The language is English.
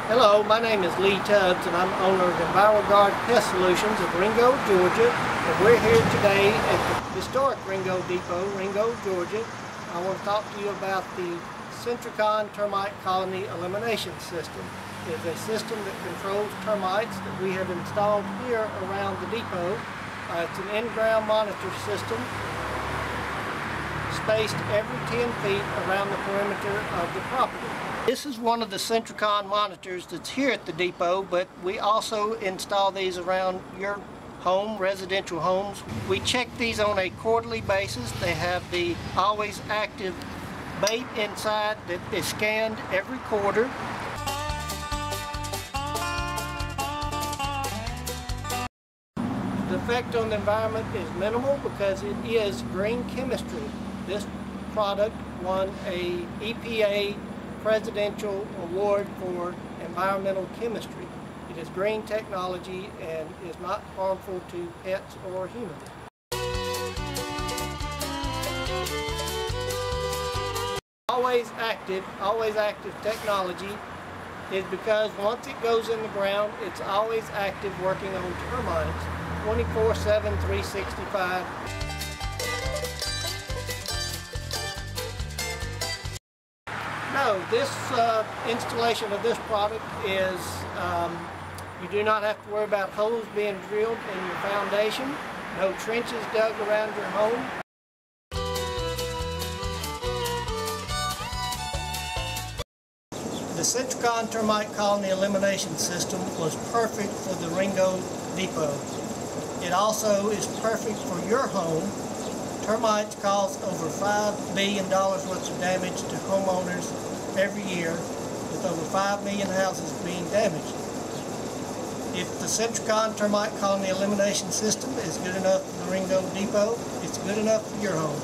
Hello, my name is Lee Tubbs and I'm owner of Enviroguard Pest Solutions of Ringo, Georgia. And we're here today at the historic Ringo Depot, Ringo, Georgia. I want to talk to you about the Sentricon Termite Colony Elimination System. It is a system that controls termites that we have installed here around the depot. It's an in-ground monitor system spaced every 10 feet around the perimeter of the property. This is one of the Sentricon monitors that's here at the depot, but we also install these around your home, residential homes. We check these on a quarterly basis. They have the always active bait inside that is scanned every quarter. The effect on the environment is minimal because it is green chemistry. This product won a EPA Presidential Award for Environmental Chemistry. It is green technology and is not harmful to pets or humans. Always active technology is because once it goes in the ground, it's always active working on termites 24/7, 365. No, this installation of this product is, you do not have to worry about holes being drilled in your foundation, no trenches dug around your home. The Sentricon Termite Colony Elimination System was perfect for the Ringo Depot. It also is perfect for your home. Termites cause over $5 billion worth of damage to homeowners every year, with over 5 million houses being damaged. If the Sentricon Termite Colony Elimination System is good enough for the Ringo Depot, it's good enough for your home.